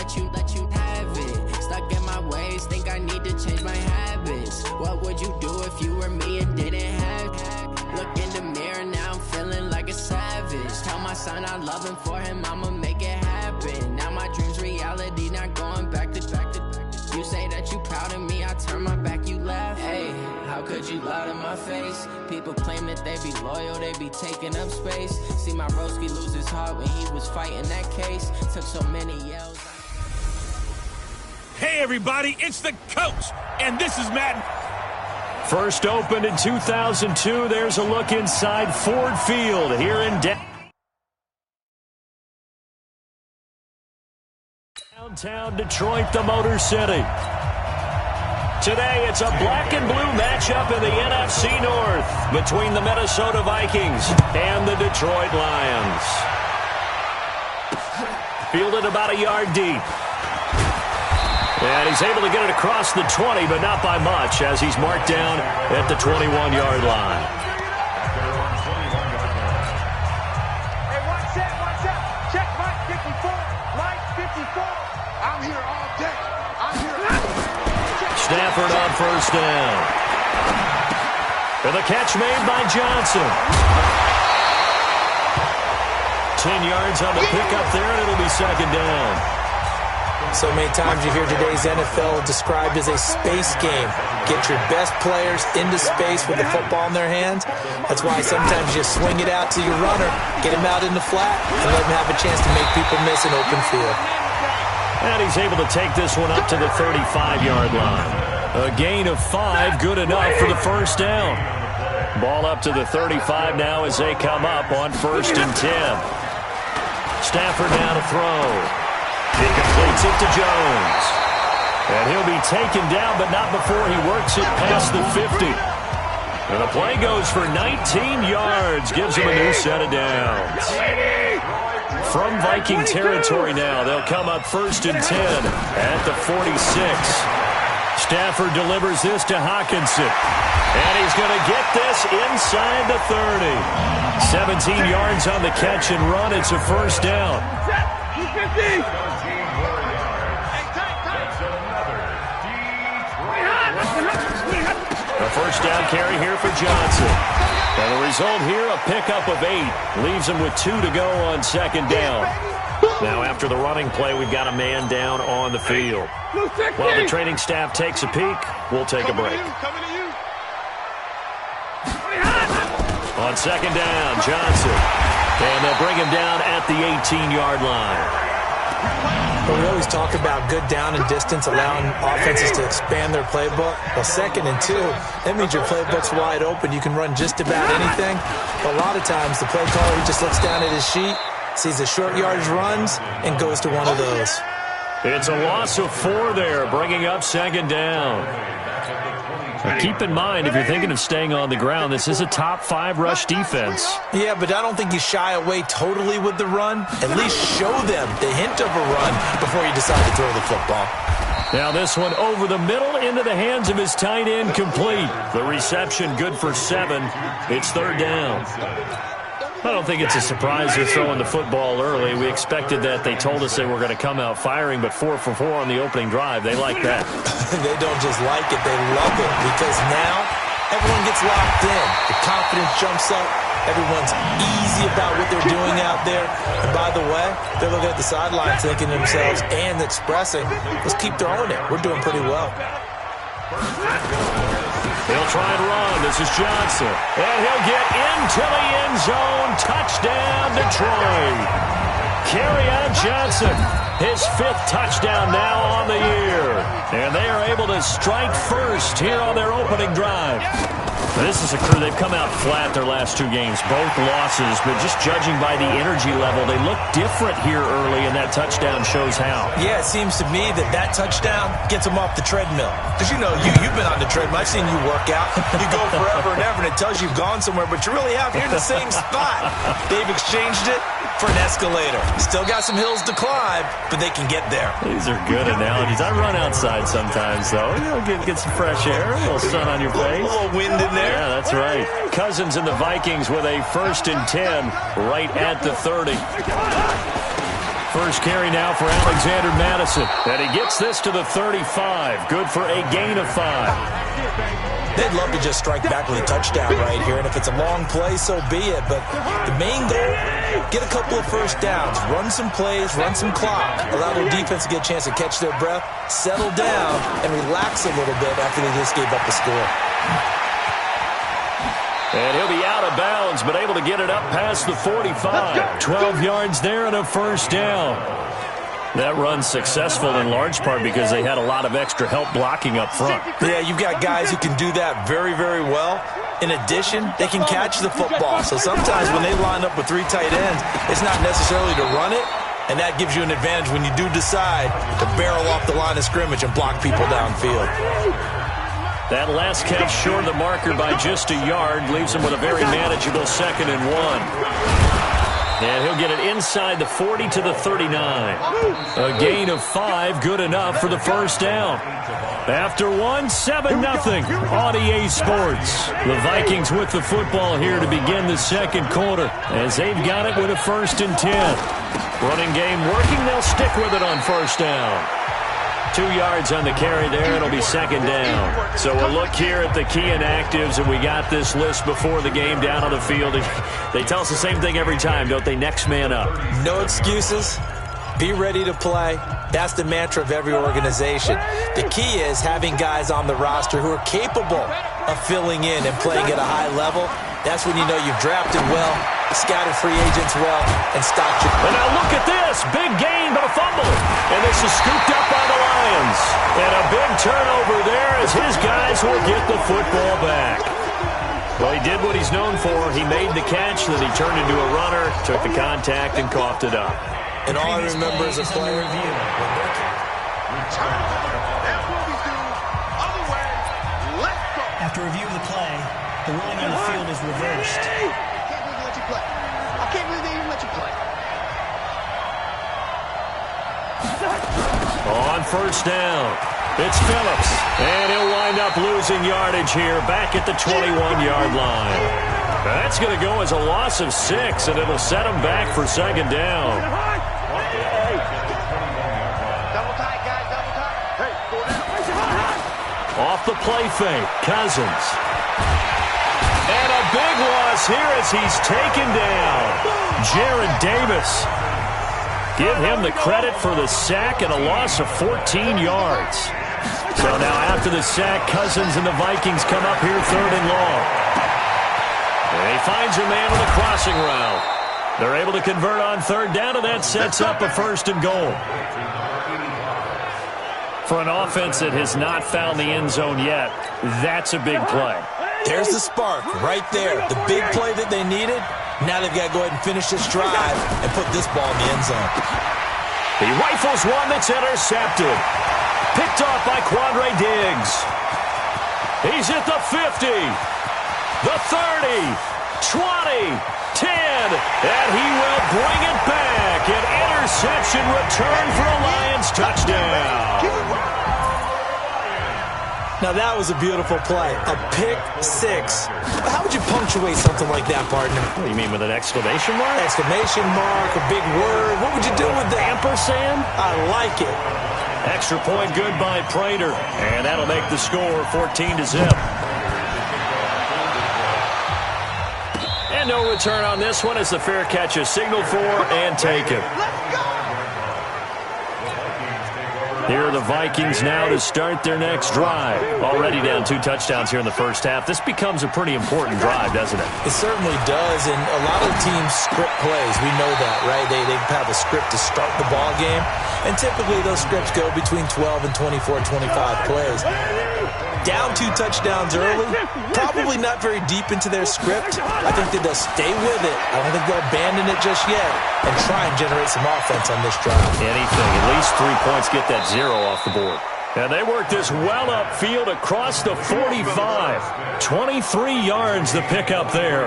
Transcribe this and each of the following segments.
let you have it. Stuck in my ways, think I need to change my habits. What would you do if you were me and didn't have it? Look in the mirror, now I'm feeling like a savage. Tell my son I love him, for him I'ma make it happen. Now my dream's reality, not going back to. You say that you proud of me, I turn my back, you laugh. Hey, how could you lie to my face? People claim that they be loyal, they be taking up space. See my broski lose his heart when he was fighting that case. Took so many yells. Hey everybody, it's the coach, and this is Madden. First opened in 2002, there's a look inside Ford Field here in downtown Detroit, the Motor City. Today, it's a black and blue matchup in the NFC North between the Minnesota Vikings and the Detroit Lions. Fielded about a yard deep. And he's able to get it across the 20, but not by much, as he's marked down at the 21-yard line. Hey, watch out. Check Mike 54. Mike 54. I'm here all day. I'm here all day. Stafford on first down. And the catch made by Johnson. 10 yards on the pickup there, and it'll be second down. So many times you hear today's NFL described as a space game. Get your best players into space with the football in their hands. That's why sometimes you swing it out to your runner, get him out in the flat, and let him have a chance to make people miss an open field. And he's able to take this one up to the 35-yard line. A gain of 5, good enough for the first down. Ball up to the 35 now as they come up on 1st and 10. Stafford now to throw. He completes it to Jones. And he'll be taken down, but not before he works it past the 50. And the play goes for 19 yards. Gives him a new set of downs. From Viking territory now, they'll come up 1st and 10 at the 46. Stafford delivers this to Hawkinson. And he's going to get this inside the 30. 17 yards on the catch and run. It's a first down. A first down carry here for Johnson. And the result here, a pickup of 8. Leaves him with 2 to go on second down. Now after the running play, we've got a man down on the field. While the training staff takes a peek, we'll take a break. On second down, Johnson. And they'll bring him down at the 18-yard line. But we always talk about good down and distance, allowing offenses to expand their playbook. Well, 2nd and 2, that means your playbook's wide open. You can run just about anything. But a lot of times, the play caller, he just looks down at his sheet, sees the short yardage runs, and goes to one of those. It's a loss of 4 there, bringing up second down. Now keep in mind, if you're thinking of staying on the ground, this is a top 5 rush defense. Yeah, but I don't think you shy away totally with the run. At least show them the hint of a run before you decide to throw the football. Now this one over the middle into the hands of his tight end, complete. The reception good for 7. It's 3rd down. I don't think it's a surprise they're throwing the football early. We expected that. They told us they were going to come out firing, but 4 for 4 on the opening drive. They like that. They don't just like it, they love it, because now everyone gets locked in. The confidence jumps up. Everyone's easy about what they're doing out there. And by the way, they're looking at the sidelines thinking to themselves and expressing, let's keep throwing it. We're doing pretty well. He'll try and run. This is Johnson. And he'll get into the end zone. Touchdown, Detroit. Kerryon Johnson, his 5th touchdown now on the year. And they are able to strike first here on their opening drive. This is a crew, they've come out flat their last 2 games, both losses, but just judging by the energy level, they look different here early, and that touchdown shows how. Yeah, it seems to me that touchdown gets them off the treadmill. Because, you've been on the treadmill. I've seen you work out. You go forever and ever, and it tells you you've gone somewhere, but you really have. You're in the same spot. They've exchanged it for an escalator. Still got some hills to climb, but they can get there. These are good analogies. I run outside sometimes, though. Get some fresh air, a little sun on your face. A little wind in there. Yeah, that's right. Cousins and the Vikings with a 1st and 10 right at the 30. First carry now for Alexander Madison. And he gets this to the 35. Good for a gain of 5. They'd love to just strike back with a touchdown right here, and if it's a long play, so be it. But the main goal, get a couple of first downs, run some plays, run some clock, allow their defense to get a chance to catch their breath, settle down, and relax a little bit after they just gave up the score. And he'll be out of bounds, but able to get it up past the 45. 12 yards there and a first down. That run's successful in large part because they had a lot of extra help blocking up front. Yeah, you've got guys who can do that very, very well. In addition, they can catch the football. So sometimes when they line up with 3 tight ends, it's not necessarily to run it, and that gives you an advantage when you do decide to barrel off the line of scrimmage and block people downfield. That last catch short of the marker by just a yard leaves him with a very manageable 2nd and 1. And he'll get it inside the 40 to the 39. A gain of 5, good enough for the first down. After 1, 7-0 on EA Sports. The Vikings with the football here to begin the second quarter as they've got it with a 1st and 10. Running game working, they'll stick with it on first down. 2 yards on the carry there. It'll be 2nd down. So we'll look here at the key inactives, and we got this list before the game down on the field. They tell us the same thing every time, don't they? Next man up. No excuses. Be ready to play. That's the mantra of every organization. The key is having guys on the roster who are capable of filling in and playing at a high level. That's when you know you've drafted well, scouted free agents well, and stocked your... And now look at this. Big gain, but a fumble. And this is scooped up by the Lions. And a big turnover there as his guys will get the football back. Well, he did what he's known for. He made the catch, then he turned into a runner, took the contact, and coughed it up. And all I remember as a player... After review of the play, the ruling on the field is reversed. I can't believe they even let you play. On first down, it's Phillips. And he'll wind up losing yardage here back at the 21-yard line. That's going to go as a loss of 6, and it'll set him back for 2nd down. Double tight, guys, double tight. Hey, go down. Off the play fake, Cousins. And a big loss here as he's taken down. Jared Davis. Give him the credit for the sack and a loss of 14 yards. So now after the sack, Cousins and the Vikings come up here 3rd and long. And he finds a man on the crossing route. They're able to convert on 3rd down, and that sets up a 1st and goal. For an offense that has not found the end zone yet, that's a big play. There's the spark right there. The big play that they needed. Now they've got to go ahead and finish this drive and put this ball in the end zone. He rifles one that's intercepted. Picked off by Quandre Diggs. He's at the 50, the 30, 20, 10, and he will bring it back. An interception return for a Lions touchdown. Now that was a beautiful play. A pick 6. How would you punctuate something like that, partner? What do you mean, with an exclamation mark? Exclamation mark, a big word. What would you do with that? Ampersand? I like it. Extra point good by Prater. And that'll make the score 14-0. And no return on this one as the fair catch is signaled for and taken. Here are the Vikings now to start their next drive. Already down 2 touchdowns here in the first half. This becomes a pretty important drive, doesn't it? It certainly does, and a lot of teams script plays. We know that, right? They have a script to start the ball game, and typically those scripts go between 12 and 24, 25 plays. Down 2 touchdowns early, probably not very deep into their script. I think that they'll stay with it. I don't think they'll abandon it just yet and try and generate some offense on this drive. Anything, at least 3 points, get that 0 off the board. And they work this well upfield across the 45. 23 yards the pickup there.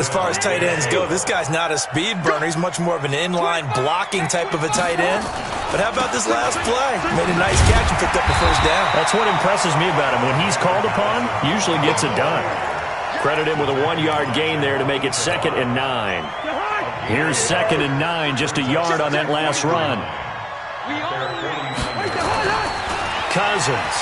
As far as tight ends go, this guy's not a speed burner. He's much more of an inline blocking type of a tight end. But how about this last play? Made a nice catch and picked up the first down. That's what impresses me about him. When he's called upon, usually gets it done. Credit him with a 1-yard gain there to make it 2nd and 9. Here's 2nd and 9, just a yard on that last run. Cousins.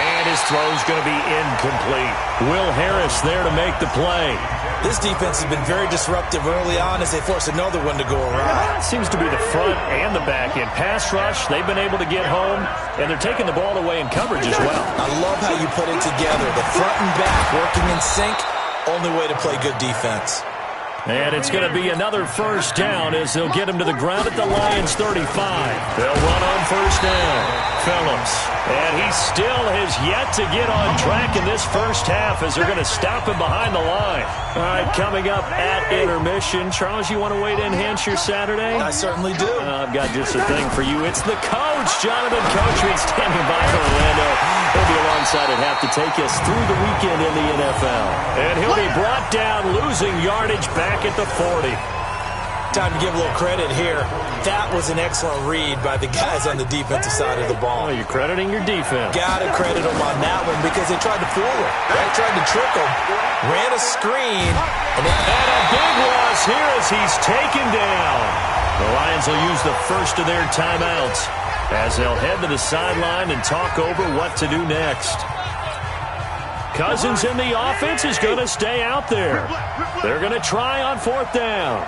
And his throw's going to be incomplete. Will Harris there to make the play. This defense has been very disruptive early on as they force another one to go around. Seems to be the front and the back end. Pass rush, they've been able to get home, and they're taking the ball away in coverage as well. I love how you put it together. The front and back working in sync, only way to play good defense. And it's going to be another first down as they'll get him to the ground at the Lions' 35. They'll run on first down. Phillips. And he still has yet to get on track in this first half as they're going to stop him behind the line. All right, coming up at intermission. Charles, you want to wait to enhance your Saturday? I certainly do. I've got just a thing for you. It's the coach, Jonathan Coachman, standing by for Orlando. He'll be alongside at half to take us through the weekend in the NFL. And he'll be brought down, losing yardage back at the 40. Time to give a little credit here. That was an excellent read by the guys on the defensive side of the ball. Oh, you're crediting your defense. Got to credit them on that one because they tried to fool him. They tried to trick him. Ran a screen. And a big loss here as he's taken down. The Lions will use the first of their timeouts as they'll head to the sideline and talk over what to do next. Cousins in the offense is going to stay out there. They're going to try on 4th down.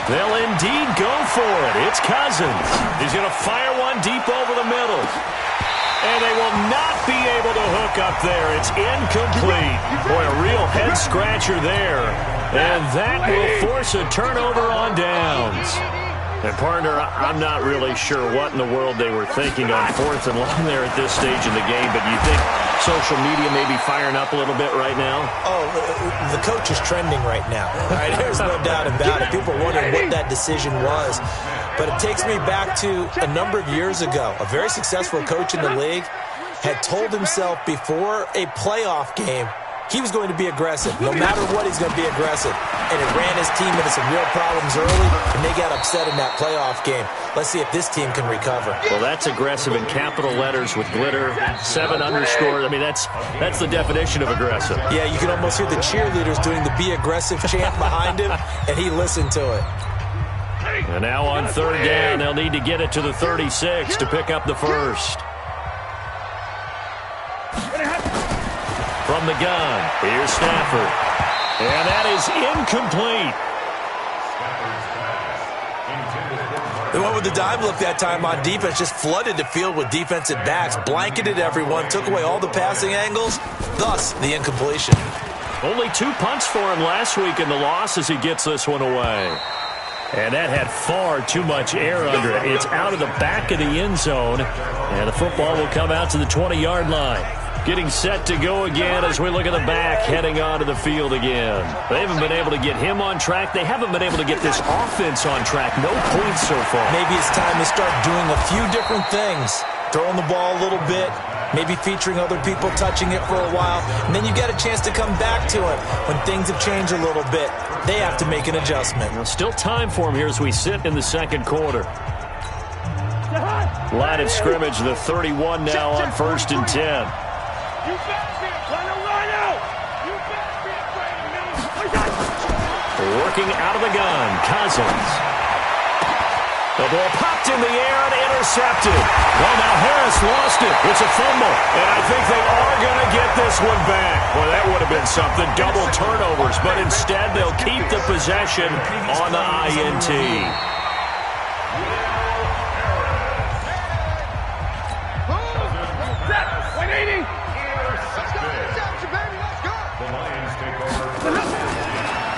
They'll indeed go for it. It's Cousins. He's going to fire one deep over the middle. And they will not be able to hook up there. It's incomplete. Boy, a real head-scratcher there. And that will force a turnover on downs. And, partner, I'm not really sure what in the world they were thinking on 4th and long there at this stage in the game, but you think social media may be firing up a little bit right now? Oh, the coach is trending right now. Right? There's no doubt about it. People are wondering what that decision was. But it takes me back to a number of years ago. A very successful coach in the league had told himself before a playoff game he was going to be aggressive. No matter what, he's going to be aggressive. And it ran his team into some real problems early, and they got upset in that playoff game. Let's see if this team can recover. Well, that's aggressive in capital letters with glitter, 7 underscore. I mean, that's the definition of aggressive. Yeah, you can almost hear the cheerleaders doing the be aggressive chant behind him, and he listened to it. And now on 3rd down, they'll need to get it to the 36 to pick up the first. From the gun, here's Stafford. And that is incomplete. They went with the dime look that time on defense, just flooded the field with defensive backs, blanketed everyone, took away all the passing angles, thus the incompletion. Only 2 punts for him last week in the loss as he gets this one away. And that had far too much air under it. It's out of the back of the end zone, and the football will come out to the 20-yard line. Getting set to go again as we look at the back, heading onto the field again. They haven't been able to get him on track. They haven't been able to get this offense on track. No points so far. Maybe it's time to start doing a few different things. Throwing the ball a little bit, maybe featuring other people touching it for a while, and then you get a chance to come back to it when things have changed a little bit. They have to make an adjustment. Well, still time for him here as we sit in the 2nd quarter. Line of scrimmage, the 31 now on 1st and 10. Working out of the gun, Cousins. The ball popped in the air and intercepted. Well, now Harris lost it. It's a fumble. And I think they are going to get this one back. Boy, that would have been something. Double turnovers. But instead, they'll keep the possession on the INT.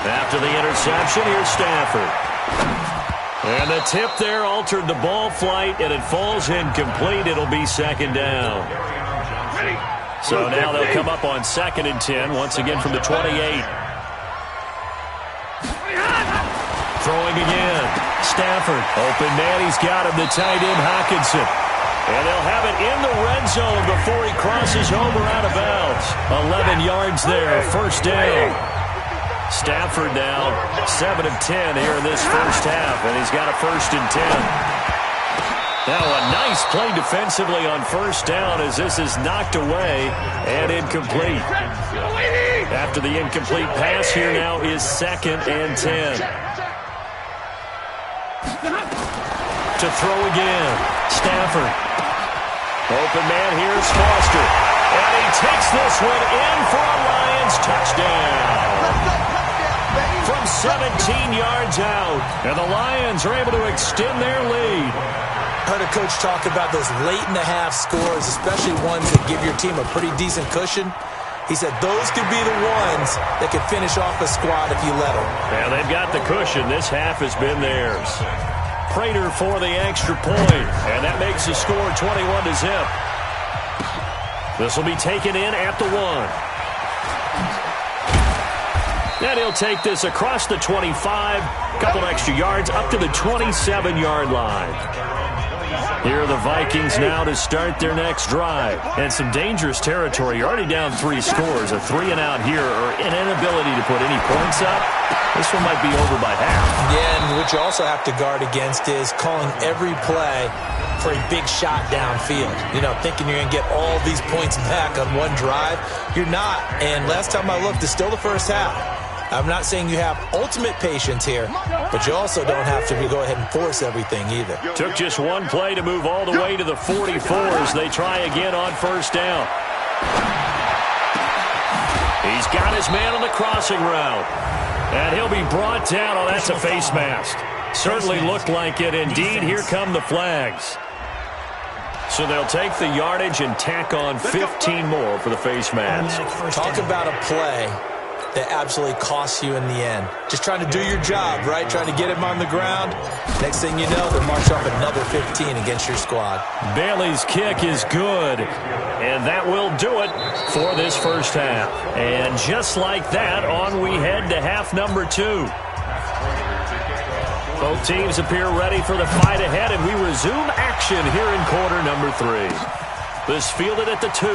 After the interception, here's Stafford. And the tip there altered the ball flight, and it falls incomplete. It'll be 2nd down. So now they'll come up on 2nd and 10, once again from the 28. Throwing again. Stafford. Open man, he's got him, the tight end, Hockenson. And they'll have it in the red zone before he crosses over out of bounds. 11 yards there, first down. Stafford now 7 of 10 here in this first half, and he's got a 1st and 10. Now a nice play defensively on 1st down as this is knocked away and incomplete. After the incomplete pass, here now is 2nd and 10. To throw again. Stafford. Open man, here's Foster. And he takes this one in for a Lions touchdown. From 17 yards out. And the Lions are able to extend their lead. I heard a coach talk about those late-in-the-half scores, especially ones that give your team a pretty decent cushion. He said those could be the ones that could finish off a squad if you let them. Yeah, they've got the cushion. This half has been theirs. Prater for the extra point, and that makes the score 21-0. This will be taken in at the 1. And he'll take this across the 25, couple extra yards, up to the 27-yard line. Here are the Vikings now to start their next drive. And some dangerous territory. You're already down 3 scores. A 3-and-out here, or an inability to put any points up. This one might be over by half. Yeah, and what you also have to guard against is calling every play for a big shot downfield. You know, thinking you're going to get all these points back on one drive. You're not. And last time I looked, it's still the first half. I'm not saying you have ultimate patience here, but you also don't have to go ahead and force everything either. Took just one play to move all the way to the 44s. They try again on first down. He's got his man on the crossing route. And he'll be brought down. Oh, that's a face mask. Certainly looked like it. Indeed, here come the flags. So they'll take the yardage and tack on 15 more for the face mask. Talk about a play that absolutely costs you in the end. Just trying to do your job, right? Trying to get him on the ground. Next thing you know, they'll march off another 15 against your squad. Bailey's kick is good. And that will do it for this first half. And just like that, on we head to half number 2. Both teams appear ready for the fight ahead, and we resume action here in quarter number 3. This fielded at the 2.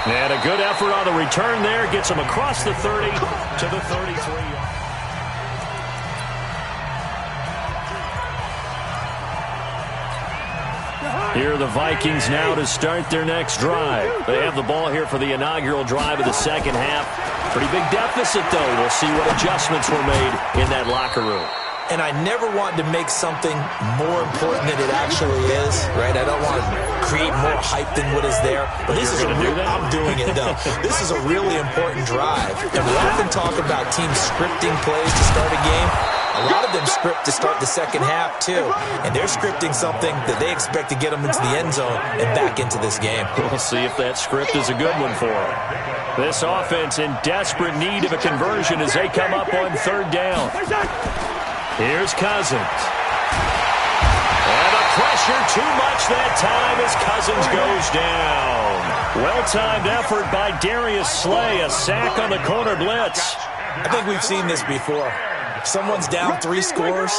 And a good effort on the return there. Gets him across the 30 to the 33. Here are the Vikings now to start their next drive. They have the ball here for the inaugural drive of the second half. Pretty big deficit, though. We'll see what adjustments were made in that locker room. And I never want to make something more important than it actually is, right? I don't want to create more hype than what is there. But this is I'm doing it, though. This is a really important drive. And we often talk about teams scripting plays to start a game. A lot of them script to start the second half, too. And they're scripting something that they expect to get them into the end zone and back into this game. We'll see if that script is a good one for them. This offense in desperate need of a conversion as they come up on third down. Here's Cousins. And the pressure too much that time as Cousins goes down. Well-timed effort by Darius Slay. A sack on the corner blitz. I think we've seen this before. Someone's down 3 scores.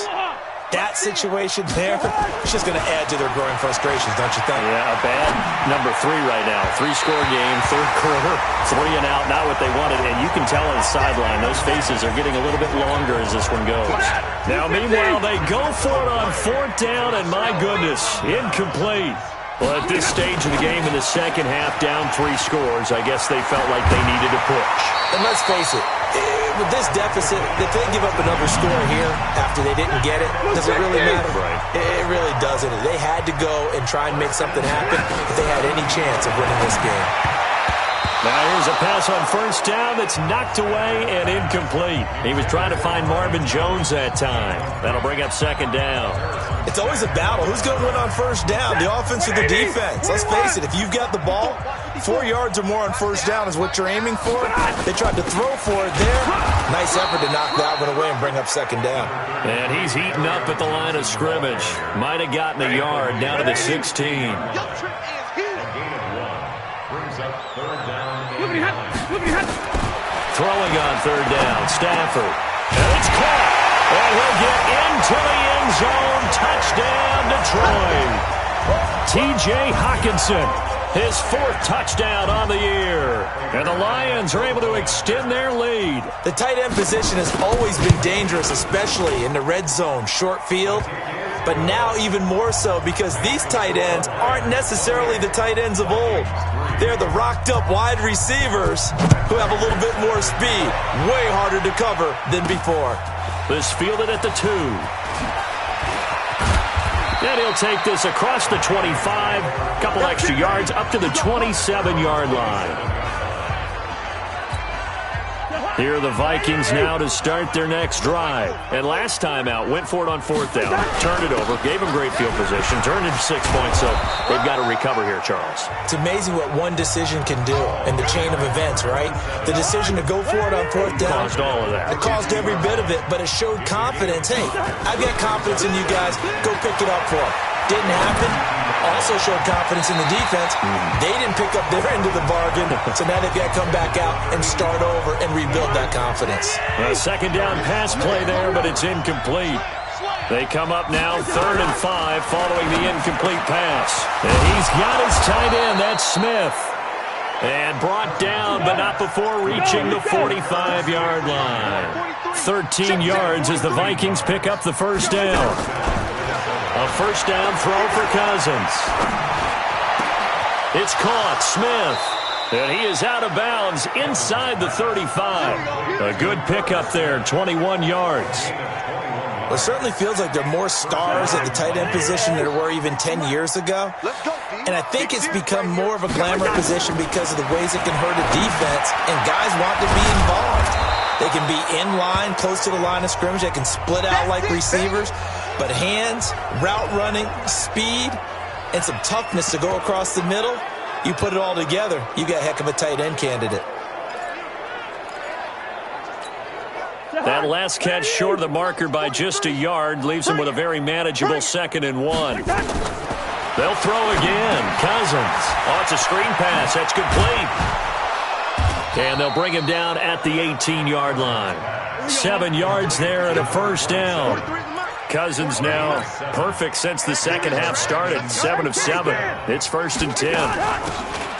That situation there, it's just going to add to their growing frustrations, don't you think? Yeah, a bad number 3 right now. 3-score game, third quarter, 3-and-out, not what they wanted. And you can tell on the sideline, those faces are getting a little bit longer as this one goes. Now, meanwhile, they go for it on fourth down, and my goodness, incomplete. Well, at this stage of the game in the second half, down 3 scores, I guess they felt like they needed to push. And let's face it, with this deficit, if they give up another score here after they didn't get it, does it really matter? Right. It really doesn't. They had to go and try and make something happen if they had any chance of winning this game. Now here's a pass on first down that's knocked away and incomplete. He was trying to find Marvin Jones that time. That'll bring up second down. It's always a battle. Who's going to win on first down, the offense or the defense? Let's face it, if you've got the ball, 4 yards or more on first down is what you're aiming for. They tried to throw for it there. Nice effort to knock that one away and bring up second down. And he's heating up at the line of scrimmage. Might have gotten a yard down to the 16. Throwing on third down, Stafford. And it's caught. And he'll get into the end zone. Touchdown, Detroit. T.J. Hockenson, his 4th touchdown on the year. And the Lions are able to extend their lead. The tight end position has always been dangerous, especially in the red zone, short field. but now even more so because these tight ends aren't necessarily the tight ends of old. They're the rocked-up wide receivers who have a little bit more speed, way harder to cover than before. This fielded at the 2. And he'll take this across the 25, couple extra yards up to the 27-yard line. Here are the Vikings now to start their next drive. And last time out, went for it on 4th down, turned it over, gave them great field position, turned it 6 points, so they've got to recover here, Charles. It's amazing what one decision can do in the chain of events, right? The decision to go for it on 4th down. Caused all of that. It caused every bit of it, but it showed confidence. Hey, I've got confidence in you guys. Go pick it up for them. Didn't happen. Also showed confidence in the defense. They didn't pick up their end of the bargain, so now they've got to come back out and start over and rebuild that confidence. A 2nd down pass play there, but it's incomplete. They come up now 3rd and 5 following the incomplete pass. And he's got his tight end. That's Smith. And brought down, but not before reaching the 45-yard line. 13 yards as the Vikings pick up the 1st down. A 1st down throw for Cousins. It's caught. Smith. And he is out of bounds inside the 35. A good pickup there, 21 yards. Well, it certainly feels like there are more stars at the tight end position than there were even 10 years ago. And I think it's become more of a glamour position because of the ways it can hurt a defense, and guys want to be involved. They can be in line, close to the line of scrimmage. They can split out like receivers. But hands, route running, speed, and some toughness to go across the middle, you put it all together, you got a heck of a tight end candidate. That last catch short of the marker by just a yard leaves him with a very manageable 2nd and 1. They'll throw again. Cousins. Oh, it's a screen pass. That's complete. And they'll bring him down at the 18-yard line. 7 yards there and a 1st down. Cousins now perfect since the second half started. 7 of 7. It's 1st and 10.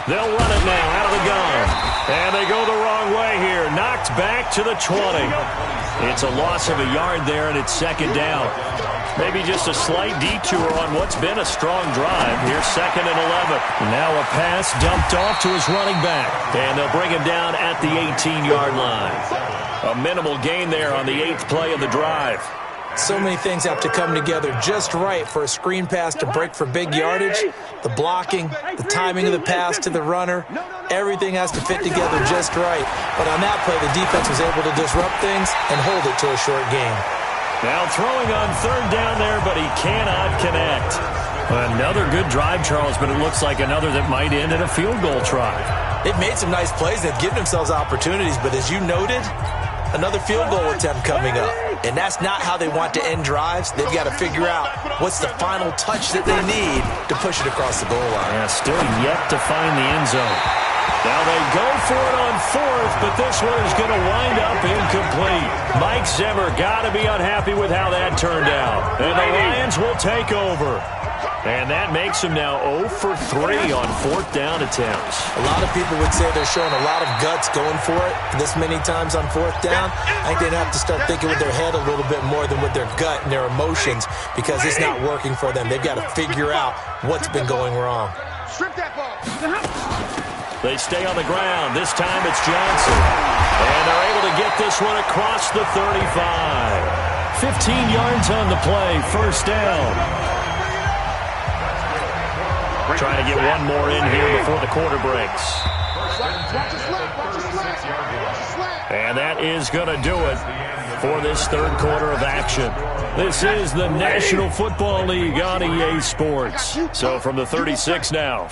They'll run it now out of the gun. And they go the wrong way here. Knocked back to the 20. It's a loss of a yard there, and it's 2nd down. Maybe just a slight detour on what's been a strong drive. Here's 2nd and 11. Now a pass dumped off to his running back. And they'll bring him down at the 18-yard line. A minimal gain there on the 8th play of the drive. So many things have to come together just right for a screen pass to break for big yardage. The blocking, the timing of the pass to the runner, everything has to fit together just right. But on that play, the defense was able to disrupt things and hold it to a short game. Now throwing on 3rd down there, but he cannot connect. Another good drive, Charles, but it looks like another that might end in a field goal try. They've made some nice plays. They've given themselves opportunities, but as you noted, another field goal attempt coming up. And that's not how they want to end drives. They've got to figure out what's the final touch that they need to push it across the goal line. Yeah, still yet to find the end zone. Now they go for it on 4th, but this one is going to wind up incomplete. Mike Zimmer got to be unhappy with how that turned out. And the Lions will take over. And that makes him now 0 for 3 on 4th down attempts. A lot of people would say they're showing a lot of guts going for it this many times on 4th down. I think they'd have to start thinking with their head a little bit more than with their gut and their emotions because it's not working for them. They've got to figure out what's been going wrong. They stay on the ground. This time it's Johnson. And they're able to get this one across the 35. 15 yards on the play. 1st down. Trying to get one more in here before the quarter breaks. And that is going to do it for this 3rd quarter of action. This is the National Football League on EA Sports. So from the 36 now.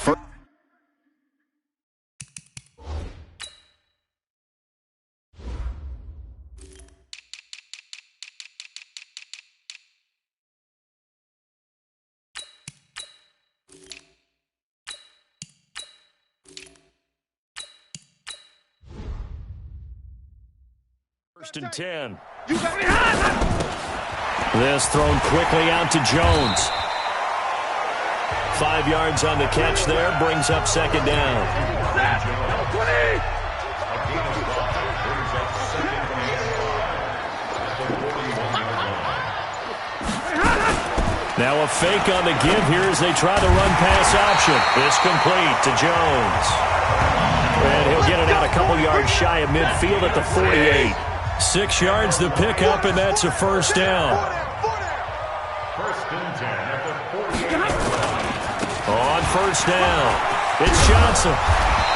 First and 10. This thrown quickly out to Jones. 5 yards on the catch there, brings up 2nd down. Now a fake on the give here as they try the run-pass option. It's complete to Jones. And he'll get it out a couple yards shy of midfield at the 48. 6 yards the pickup, and that's a first down. First and 10 at the 48. On first down, it's Johnson.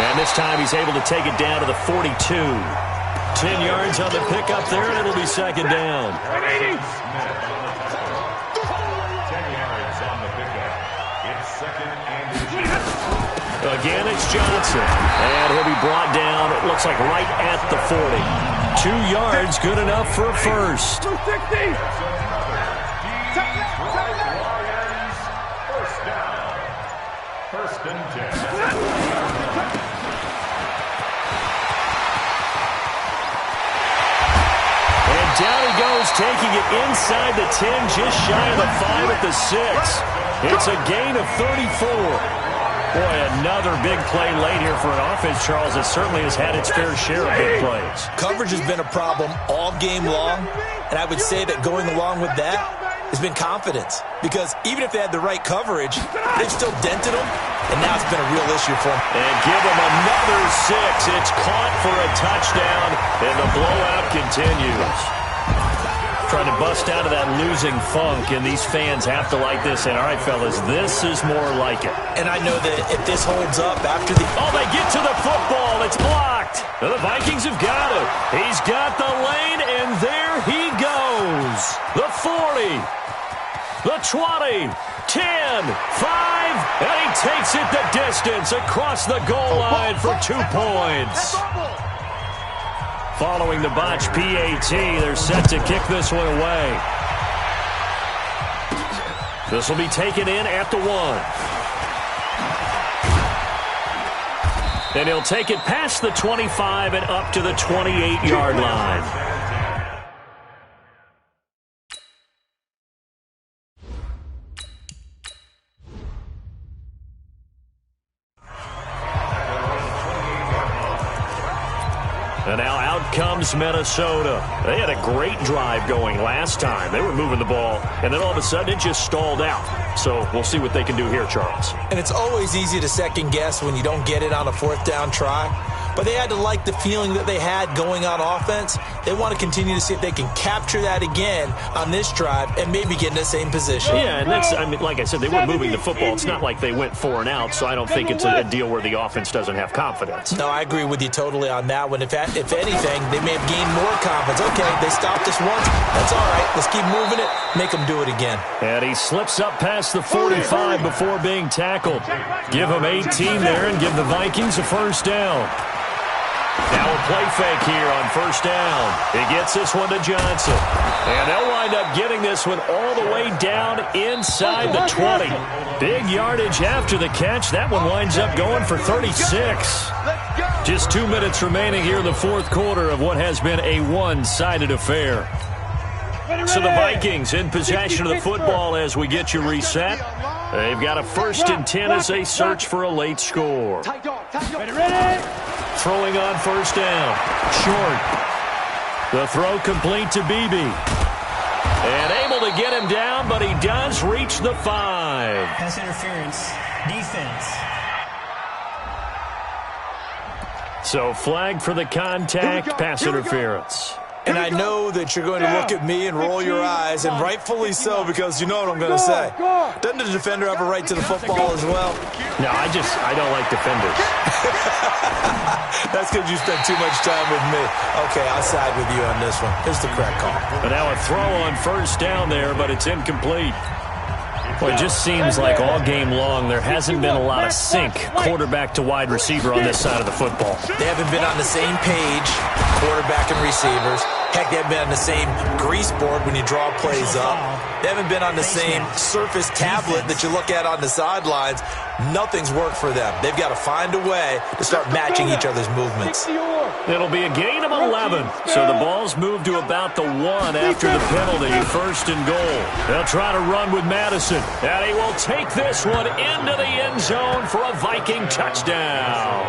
And this time he's able to take it down to the 42. 10 yards on the pickup there, and it'll be second down. 10 yards on the pickup. It's second and 10. Again, it's Johnson. And he'll be brought down, it looks like right at the 40. 2 yards, good enough for a first. 260. First down. First and 10. And down he goes, taking it inside the 10, just shy of the 5 at the 6. It's a gain of 34. Boy, another big play late here for an offense, Charles, that certainly has had its fair share of big plays. Coverage has been a problem all game long, and I would say that going along with that has been confidence. Because even if they had the right coverage, they've still dented them, and now it's been a real issue for them. And give them another 6. It's caught for a touchdown, and the blowout continues. Trying to bust out of that losing funk, and these fans have to like this. And all right, fellas, this is more like it. And I know that if this holds up after the... Oh, they get to the football. It's blocked. The Vikings have got it. He's got the lane, and there he goes. The 40, the 20, 10, 5, and he takes it the distance across the goal line for 2 points. Following the botch PAT, they're set to kick this one away. This will be taken in at the 1. And he'll take it past the 25 and up to the 28-yard line. And now out comes Minnesota. They had a great drive going last time. They were moving the ball, and then all of a sudden it just stalled out. So we'll see what they can do here, Charles. And it's always easy to second guess when you don't get it on a 4th down try. But they had to like the feeling that they had going on offense. They want to continue to see if they can capture that again on this drive and maybe get in the same position. Yeah, and that's, I mean, like I said, they were moving the football. It's not like they went 4 and out, so I don't think it's a deal where the offense doesn't have confidence. No, I agree with you totally on that one. If anything, they may have gained more confidence. Okay, they stopped us once. That's all right. Let's keep moving it. Make them do it again. And he slips up past the 45 before being tackled. Give him 18 there and give the Vikings a first down. Now a play fake here on first down. He gets this one to Johnson. And they'll wind up getting this one all the way down inside the 20. Big yardage after the catch. That one winds up going for 36. Just 2 minutes remaining here in the 4th quarter of what has been a one-sided affair. So the Vikings in possession of the football as we get you reset. They've got a 1st and 10 as they search for a late score. Throwing on first down. Short. The throw complete to Beebe. And able to get him down, but he does reach the 5. Pass interference. Defense. So flag for the contact, pass interference. And I know that you're going to look at me and roll your eyes, and rightfully so, because you know what I'm going to say. Doesn't the defender have a right to the football as well? No, I don't like defenders. That's because you spent too much time with me. Okay, I'll side with you on this one. It's the correct call. But now a throw on first down there, but it's incomplete. Well, it just seems like all game long there hasn't been a lot of sync quarterback to wide receiver on this side of the football. They haven't been on the same page, quarterback and receivers. Heck, they haven't been on the same grease board when you draw plays up. They haven't been on the same surface tablet that you look at on the sidelines. Nothing's worked for them. They've got to find a way to start matching each other's movements. It'll be a gain of 11. So the ball's moved to about the 1 after the penalty. 1st and goal. They'll try to run with Madison. And he will take this one into the end zone for a Viking touchdown.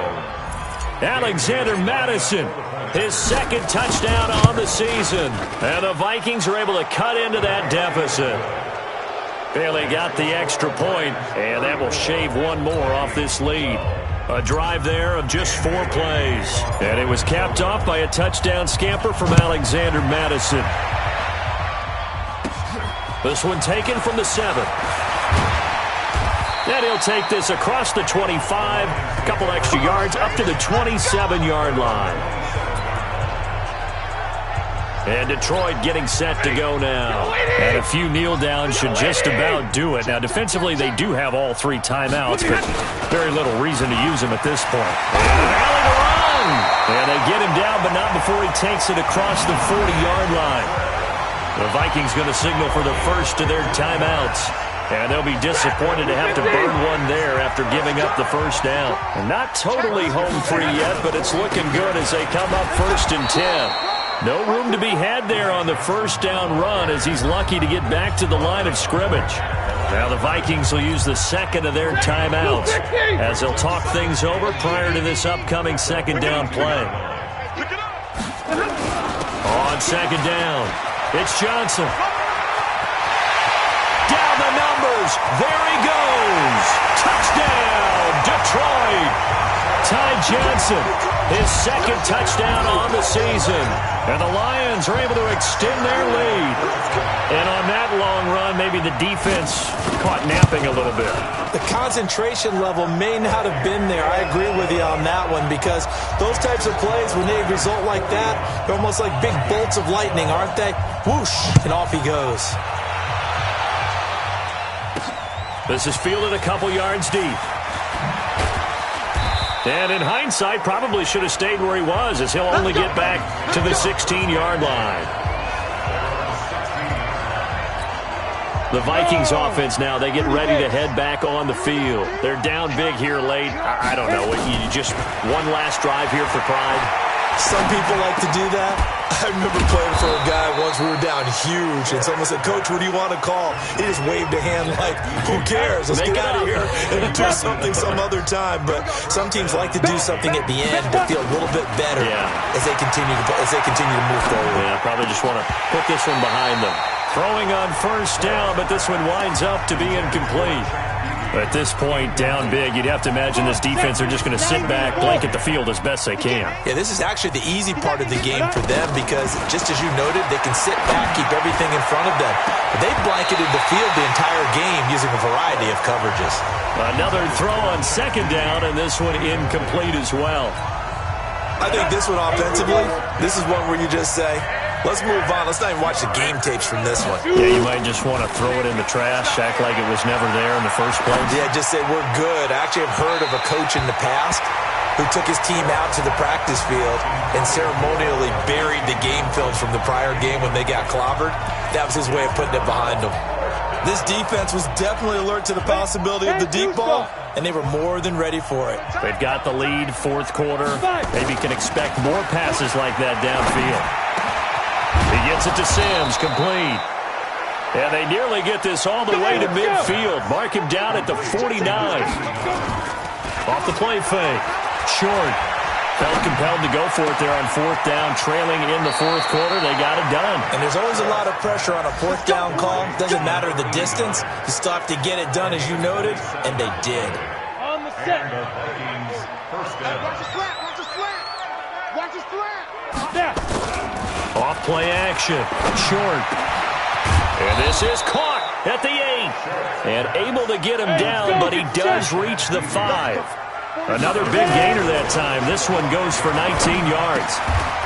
Alexander Madison, his 2nd touchdown on the season. And the Vikings are able to cut into that deficit. Bailey got the extra point, and that will shave one more off this lead. A drive there of just 4 plays. And it was capped off by a touchdown scamper from Alexander Madison. This one taken from the 7. And he'll take this across the 25. A couple extra yards up to the 27-yard line. And Detroit getting set to go now. And a few kneel downs should just about do it. Now, defensively, they do have all 3 timeouts, but very little reason to use them at this point. And alley to run! And they get him down, but not before he takes it across the 40-yard line. The Vikings going to signal for the first of their timeouts. And they'll be disappointed to have to burn one there after giving up the first down. And not totally home free yet, but it's looking good as they come up 1st and 10. No room to be had there on the first down run as he's lucky to get back to the line of scrimmage. Now the Vikings will use the second of their timeouts as they'll talk things over prior to this upcoming second down play. On second down, it's Johnson. Down the numbers. There he goes. Touchdown, Detroit. Ty Johnson, his second touchdown on the season. And the Lions are able to extend their lead. And on that long run, maybe the defense caught napping a little bit. The concentration level may not have been there. I agree with you on that one because those types of plays, when they result like that, they're almost like big bolts of lightning, aren't they? Whoosh, and off he goes. This is fielded a couple yards deep. And in hindsight, probably should have stayed where he was as he'll only get back to the 16-yard line. The Vikings offense now, they get ready to head back on the field. They're down big here late. I don't know. You just one last drive here for pride. Some people like to do that. I remember playing for a guy once. We were down huge, and someone said, "Coach, what do you want to call?" He just waved a hand like, "Who cares? Let's get out of here and do something some other time." But some teams like to do something at the end to feel a little bit better as they continue to move forward. Yeah, probably just want to put this one behind them. Throwing on first down, but this one winds up to be incomplete. At this point, down big, you'd have to imagine this defense are just going to sit back, blanket the field as best they can. Yeah, this is actually the easy part of the game for them because, just as you noted, they can sit back, keep everything in front of them. But they've blanketed the field the entire game using a variety of coverages. Another throw on second down, and this one incomplete as well. I think this one offensively, this is one where you just say, let's move on. Let's not even watch the game tapes from this one. Yeah, you might just want to throw it in the trash, act like it was never there in the first place. Yeah, just say we're good. I actually have heard of a coach in the past who took his team out to the practice field and ceremonially buried the game films from the prior game when they got clobbered. That was his way of putting it behind them. This defense was definitely alert to the possibility of the deep ball, and they were more than ready for it. They've got the lead, fourth quarter. Maybe can expect more passes like that downfield. He gets it to Sims, complete. And they nearly get this all the way to midfield. Mark him down at the 49. Off the play fake. Short. Felt compelled to go for it there on fourth down, trailing in the fourth quarter. They got it done. And there's always a lot of pressure on a fourth down call. Doesn't matter the distance. You still have to get it done, as you noted, and they did. On the set. Watch the slant. Watch the slant. Watch the slant. Off play action. Short. And this is caught at the 8. And able to get him down, but he does reach the 5. Another big gainer that time. This one goes for 19 yards.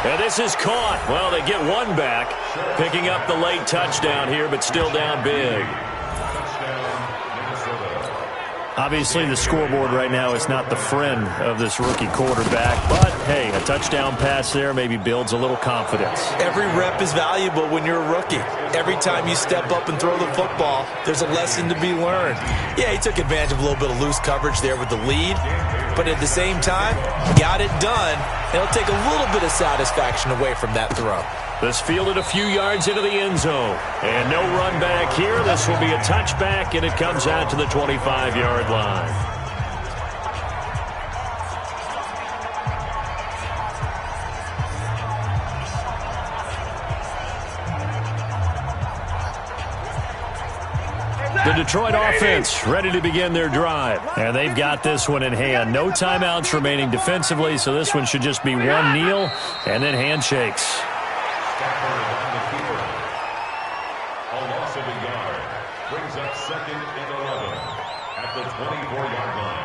And this is caught. Well, they get one back, picking up the late touchdown here, but still down big. Obviously, the scoreboard right now is not the friend of this rookie quarterback, but, hey, a touchdown pass there maybe builds a little confidence. Every rep is valuable when you're a rookie. Every time you step up and throw the football, there's a lesson to be learned. Yeah, he took advantage of a little bit of loose coverage there with the lead, but at the same time, got it done. It'll take a little bit of satisfaction away from that throw. This fielded a few yards into the end zone. And no run back here. This will be a touchback, and it comes out to the 25-yard line. The Detroit offense ready to begin their drive. And they've got this one in hand. No timeouts remaining defensively, so this one should just be one kneel and then handshakes. Xfactor is on the keeper. A loss of a yard. Brings up 2nd and 11 at the 24-yard line.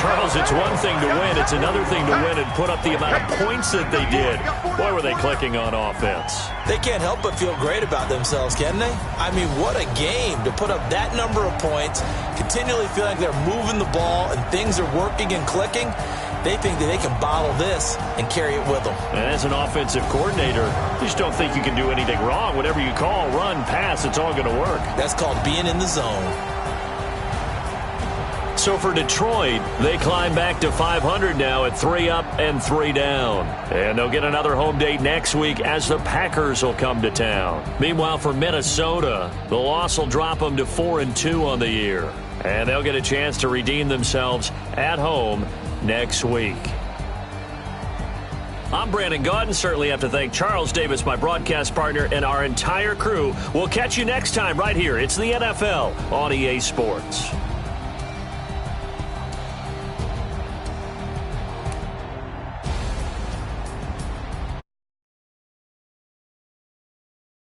Charles, it's one thing to win. It's another thing to win and put up the amount of points that they did. Boy, were they clicking on offense. They can't help but feel great about themselves, can they? I mean, what a game to put up that number of points, continually feeling like they're moving the ball and things are working and clicking. They think that they can bottle this and carry it with them. And as an offensive coordinator, you just don't think you can do anything wrong. Whatever you call, run, pass, it's all going to work. That's called being in the zone. So for Detroit, they climb back to 500 now at 3 up and 3 down. And they'll get another home date next week as the Packers will come to town. Meanwhile, for Minnesota, the loss will drop them to 4-2 on the year. And they'll get a chance to redeem themselves at home next week. I'm Brandon Gaudin. Certainly have to thank Charles Davis, my broadcast partner, and our entire crew. We'll catch you next time right here. It's the NFL on EA Sports.